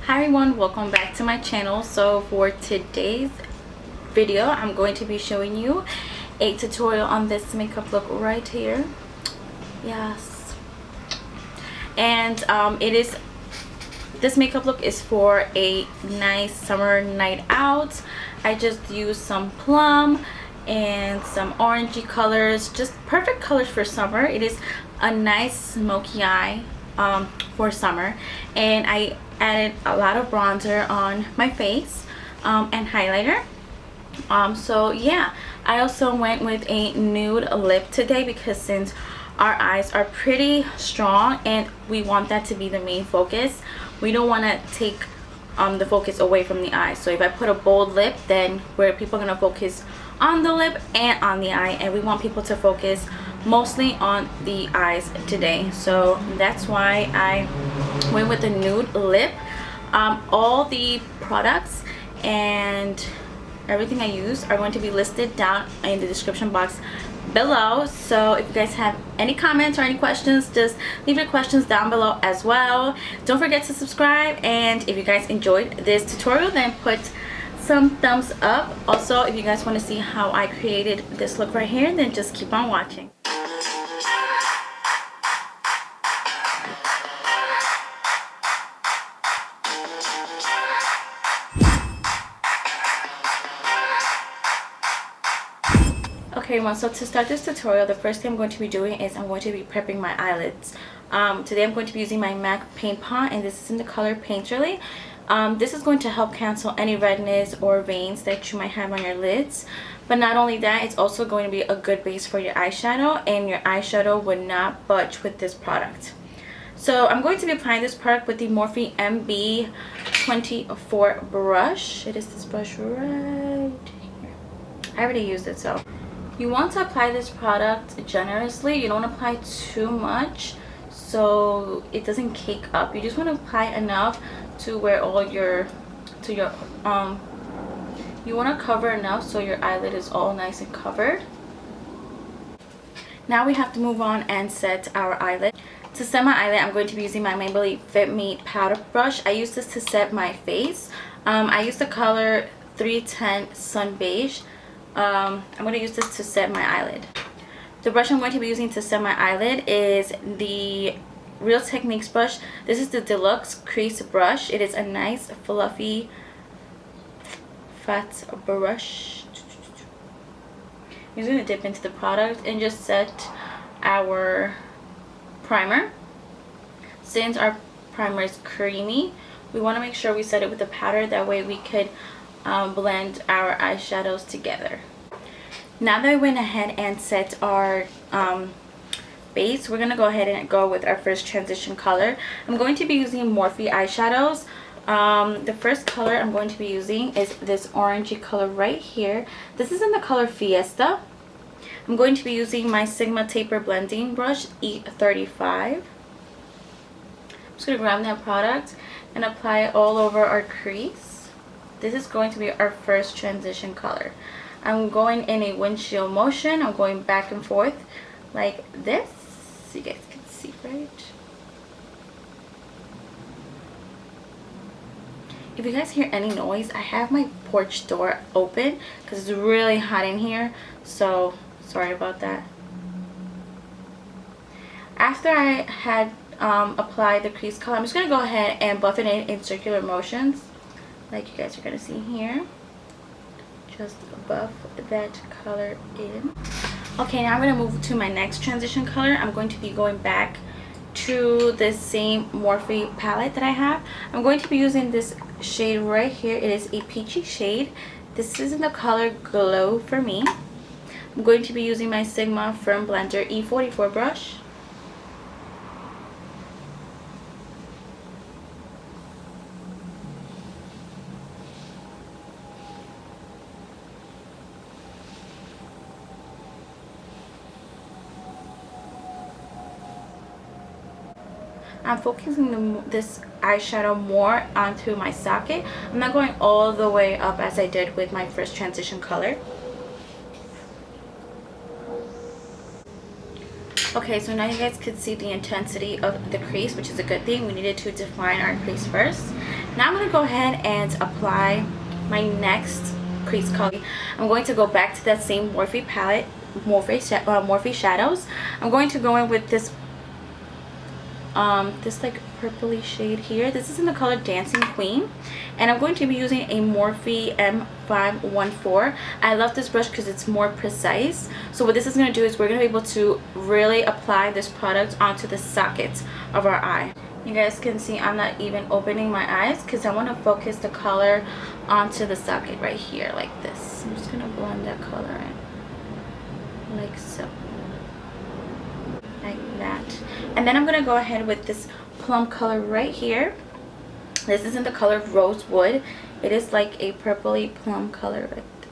Hi everyone, welcome back to my channel. So for today's video I'm going to be showing you a tutorial on this makeup look right here. Yes, and this makeup look is for a nice summer night out. I just used some plum and some orangey colors, just perfect colors for summer. It is a nice smoky eye for summer, and I added a lot of bronzer on my face and highlighter. So yeah, I also went with a nude lip today because since our eyes are pretty strong and we want that to be the main focus, we don't want to take the focus away from the eye. So if I put a bold lip, then where people are going to focus on the lip and on the eye, and we want people to focus mostly on the eyes today. So that's why I went with the nude lip. All the products and everything I use are going to be listed down in the description box below. So if you guys have any comments or any questions, just leave your questions down below as well. Don't forget to subscribe, and if you guys enjoyed this tutorial, then put some thumbs up. Also, if you guys want to see how I created this look right here, then just keep on watching. Okay everyone, so to start this tutorial, the first thing I'm going to be doing is I'm going to be prepping my eyelids. Today I'm going to be using my MAC paint pot, and this is in the color Painterly. This is going to help cancel any redness or veins that you might have on your lids. But not only that, it's also going to be a good base for your eyeshadow, and your eyeshadow would not budge with this product. So I'm going to be applying this product with the Morphe MB24 brush. It is this brush right here. I already used it, so you want to apply this product generously. You don't want to apply too much so it doesn't cake up. You just want to apply enough to where all your you want to cover enough so your eyelid is all nice and covered. Now we have to move on and set our eyelid. To set my eyelid, I'm going to be using my Maybelline Fit Me powder brush. I use this to set my face. I use the color 310 Sun Beige. I'm going to use this to set my eyelid. The brush I'm going to be using to set my eyelid is the Real Techniques brush. This is the Deluxe Crease brush. It is a nice fluffy fat brush. I'm just going to dip into the product and just set our primer. Since our primer is creamy, we want to make sure we set it with the powder. That way we could blend our eyeshadows together. Now that I went ahead and set our base, we're going to go ahead and go with our first transition color. I'm going to be using Morphe eyeshadows. The first color I'm going to be using is this orangey color right here. This is in the color Fiesta. I'm going to be using my Sigma Taper Blending Brush E35. I'm just going to grab that product and apply it all over our crease. This is going to be our first transition color. I'm going in a windshield motion. I'm going back and forth like this. So you guys can see, right? If you guys hear any noise, I have my porch door open because it's really hot in here. So sorry about that. After I had applied the crease color, I'm just going to go ahead and buff it in circular motions, like you guys are going to see here. Just buff that color in. Okay, now I'm going to move to my next transition color. I'm going to be going back to the same Morphe palette that I have. I'm going to be using this shade right here. It is a peachy shade. This is in the color Glow for me. I'm going to be using my Sigma Firm Blender E44 brush. I'm focusing this eyeshadow more onto my socket. I'm not going all the way up as I did with my first transition color. Okay, so now you guys could see the intensity of the crease, which is a good thing. We needed to define our crease first. Now I'm going to go ahead and apply my next crease color. I'm going to go back to that same Morphe palette, Morphe shadows. I'm going to go in with this like purpley shade here. This is in the color Dancing Queen, and I'm going to be using a Morphe M514. I love this brush because it's more precise. So what this is going to do is we're going to be able to really apply this product onto the sockets of our eye. You guys can see I'm not even opening my eyes because I want to focus the color onto the socket right here like this. I'm just going to blend that color in like so, like that. And then I'm going to go ahead with this plum color right here. This is in the color Rosewood. It is like a purpley plum color like this,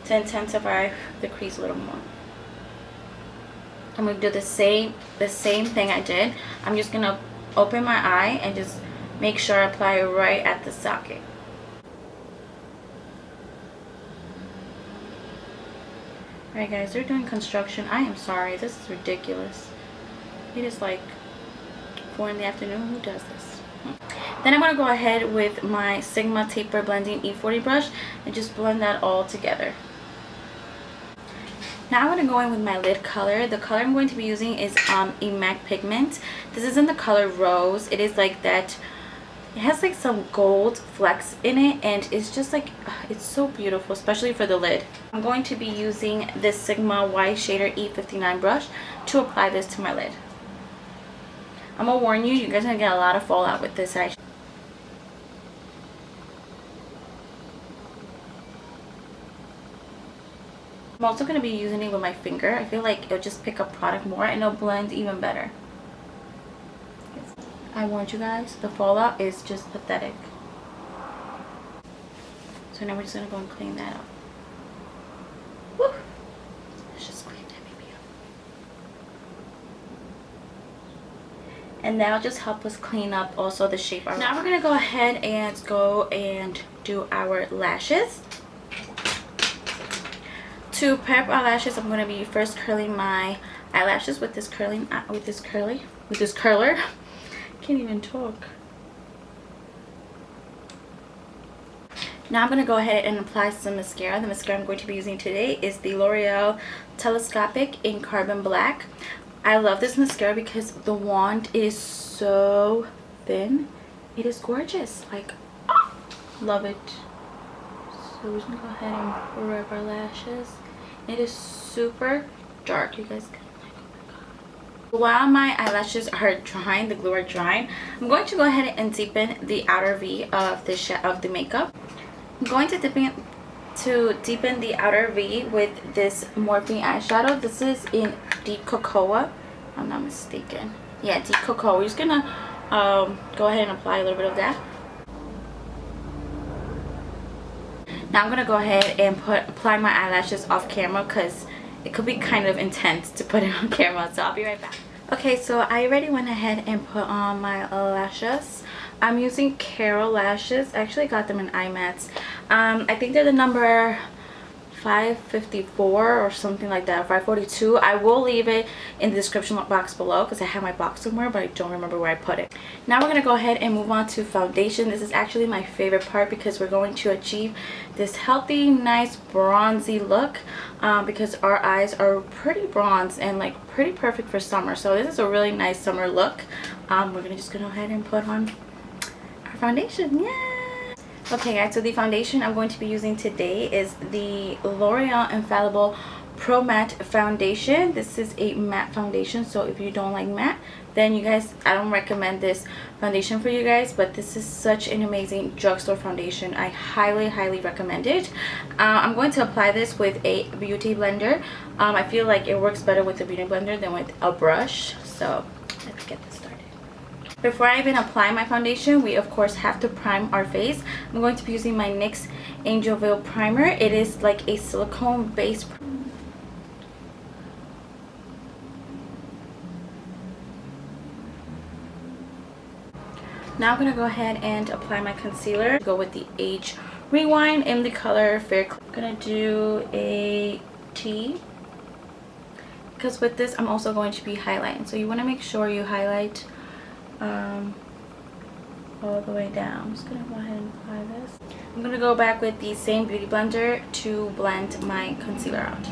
to intensify the crease a little more. I'm going to do the same thing I did. I'm just going to open my eye and just make sure I apply it right at the socket. Alright guys, they're doing construction. I am sorry, this is ridiculous. It is like 4 in the afternoon. Who does this? Then I'm going to go ahead with my Sigma Taper Blending E40 brush and just blend that all together. Now I'm going to go in with my lid color. The color I'm going to be using is a MAC Pigment. This is in the color Rose. It is like that. It has like some gold flecks in it, and it's just like, it's so beautiful, especially for the lid. I'm going to be using this Sigma White Shader E59 brush to apply this to my lid. I'm going to warn you, you guys are going to get a lot of fallout with this eyeshadow. I'm also going to be using it with my finger. I feel like it'll just pick up product more and it'll blend even better. I warned you guys, the fallout is just pathetic. So now we're just going to go and clean that up. Woo! Let's just clean that baby up. And that'll just help us clean up also the shape of our Now we're going to go ahead and do our lashes. To prep our lashes, I'm going to be first curling my eyelashes with this curler. Can't even talk. Now I'm going to go ahead and apply some mascara. The mascara I'm going to be using today is the L'Oreal Telescopic in Carbon Black. I love this mascara because the wand is so thin. It is gorgeous. Like, oh, love it. So we're just going to go ahead and rub our lashes. It is super dark, you guys can. While my eyelashes are drying, the glue are drying, I'm going to go ahead and deepen the outer V of the makeup. I'm going to deepen the outer V with this Morphe eyeshadow. This is in Deep Cocoa, if I'm not mistaken. Yeah, Deep Cocoa. We're just gonna go ahead and apply a little bit of that. Now I'm gonna go ahead and apply my eyelashes off camera because it could be kind of intense to put it on camera, so I'll be right back. Okay, so I already went ahead and put on my lashes. I'm using Carol lashes. I actually got them in IMATs. I think they're the number 554 or something like that, 542. I will leave it in the description box below because I have my box somewhere, but I don't remember where I put it. Now we're going to go ahead and move on to foundation. This is actually my favorite part because we're going to achieve this healthy, nice, bronzy look because our eyes are pretty bronze and like pretty perfect for summer. So this is a really nice summer look. We're going to just go ahead and put on our foundation. Yeah. Okay guys, so the foundation I'm going to be using today is the L'Oreal Infallible Pro Matte Foundation. This is a matte foundation, so if you don't like matte, then you guys, I don't recommend this foundation for you guys, but this is such an amazing drugstore foundation. I highly recommend it. I'm going to apply this with a beauty blender. I feel like it works better with a beauty blender than with a brush, so let's get this started. Before I even apply my foundation, we of course have to prime our face. I'm going to be using my NYX Angel Veil Primer. It is like a silicone base. Now I'm going to go ahead and apply my concealer. Go with the Age Rewind in the color Fair. I'm going to do a T. Because with this, I'm also going to be highlighting. So you want to make sure you highlight all the way down. I'm just gonna go ahead and apply this. I'm gonna go back with the same beauty blender to blend my concealer out.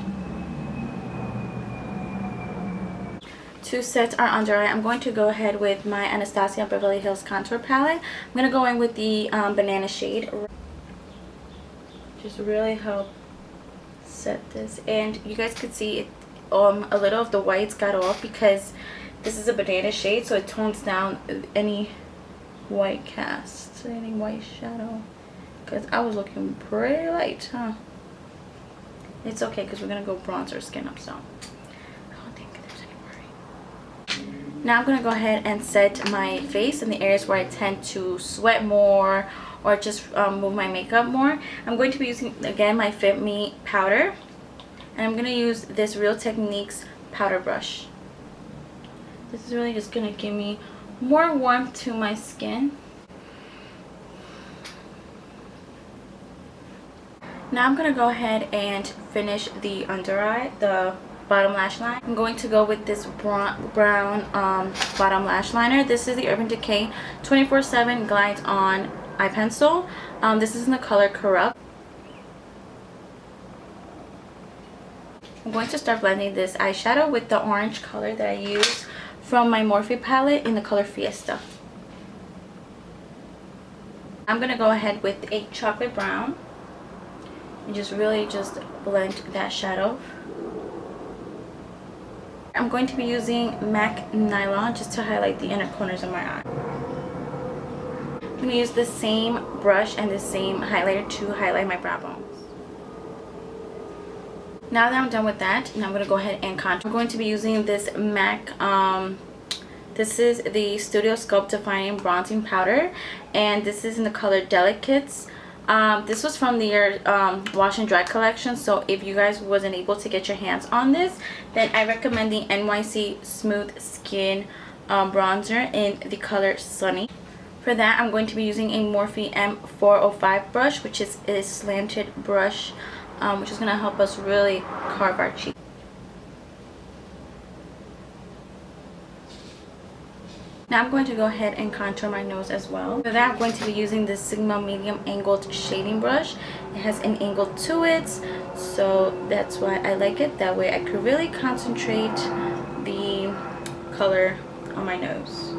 To set our under eye, I'm going to go ahead with my Anastasia Beverly Hills contour palette. I'm gonna go in with the banana shade. Just really help set this, and you guys could see it, a little of the whites got off because this is a banana shade, so it tones down any white cast, any white shadow, because I was looking pretty light, huh? It's okay because we're gonna go bronzer skin up, so I don't think there's any worry. Now I'm gonna go ahead and set my face in the areas where I tend to sweat more or just move my makeup more. I'm going to be using again my Fit Me powder, and I'm gonna use this Real Techniques powder brush. This is really just gonna give me more warmth to my skin. Now I'm gonna go ahead and finish the under eye, the bottom lash line. I'm going to go with this brown bottom lash liner. This is the Urban Decay 24/7 Glide On eye pencil. This is in the color Corrupt. I'm going to start blending this eyeshadow with the orange color that I use from my Morphe palette in the color Fiesta. I'm going to go ahead with a chocolate brown and just really just blend that shadow. I'm going to be using MAC Nylon just to highlight the inner corners of my eye. I'm going to use the same brush and the same highlighter to highlight my brow bones. Now that I'm done with that, now I'm going to go ahead and contour. I'm going to be using this MAC, this is the Studio Sculpt Defining Bronzing Powder, and this is in the color Delicates. This was from their wash and dry collection, so if you guys wasn't able to get your hands on this, then I recommend the NYC Smooth Skin bronzer in the color Sunny. For that, I'm going to be using a Morphe M405 brush, which is a slanted brush, which is going to help us really carve our cheek. Now I'm going to go ahead and contour my nose as well. For that, I'm going to be using this Sigma Medium Angled Shading Brush. It has an angle to it, so that's why I like it. That way I could really concentrate the color on my nose.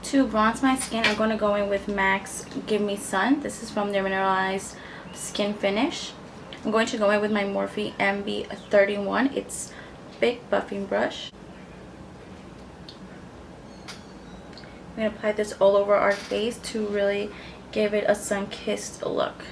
To bronze my skin, I'm going to go in with MAC's Give Me Sun. This is from their Mineralize Skin Finish. I'm going to go in with my Morphe MB31. It's big buffing brush. I'm going to apply this all over our face to really give it a sun-kissed look.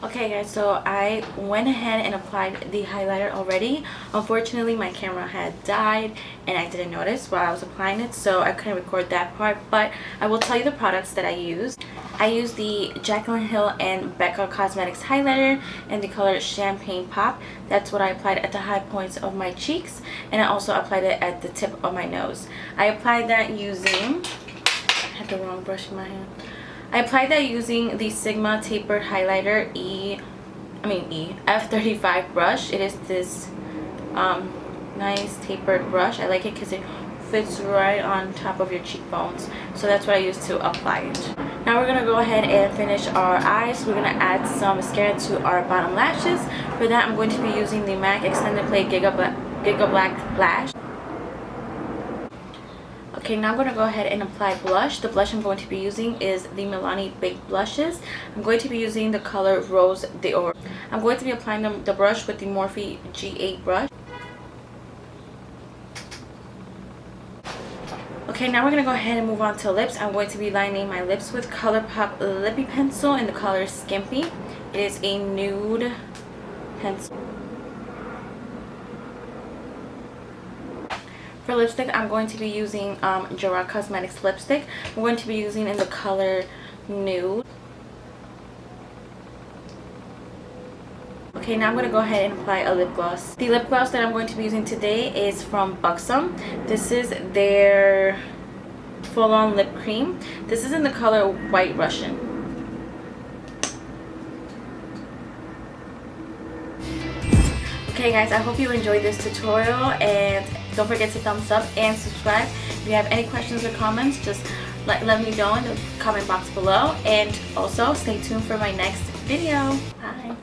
Okay guys, so I went ahead and applied the highlighter already. Unfortunately, my camera had died and I didn't notice while I was applying it, so I couldn't record that part, but I will tell you the products that I used. I used the Jaclyn Hill and Becca Cosmetics highlighter in the color Champagne Pop. That's what I applied at the high points of my cheeks, and I also applied it at the tip of my nose. I applied that using, I had the wrong brush in my hand. I applied that using the Sigma Tapered Highlighter F35 brush. It is this nice tapered brush. I like it because it fits right on top of your cheekbones. So that's what I use to apply it. Now we're going to go ahead and finish our eyes. We're going to add some mascara to our bottom lashes. For that, I'm going to be using the MAC Extended Play Gigablack Lash. Okay, now I'm going to go ahead and apply blush. The blush I'm going to be using is the Milani Big Blushes. I'm going to be using the color Rose d'Or. I'm going to be applying the brush with the Morphe G8 brush. Okay, now we're going to go ahead and move on to lips. I'm going to be lining my lips with ColourPop Lippy Pencil in the color Skimpy. It is a nude pencil. For lipstick, I'm going to be using Gerard Cosmetics lipstick. I'm going to be using in the color Nude. Okay, now I'm going to go ahead and apply a lip gloss. The lip gloss that I'm going to be using today is from Buxom. This is their Full On Lip Cream. This is in the color White Russian. Okay guys, I hope you enjoyed this tutorial, and Don't forget to thumbs up and subscribe. If you have any questions or comments, just let me know in the comment box below. And also stay tuned for my next video. Bye.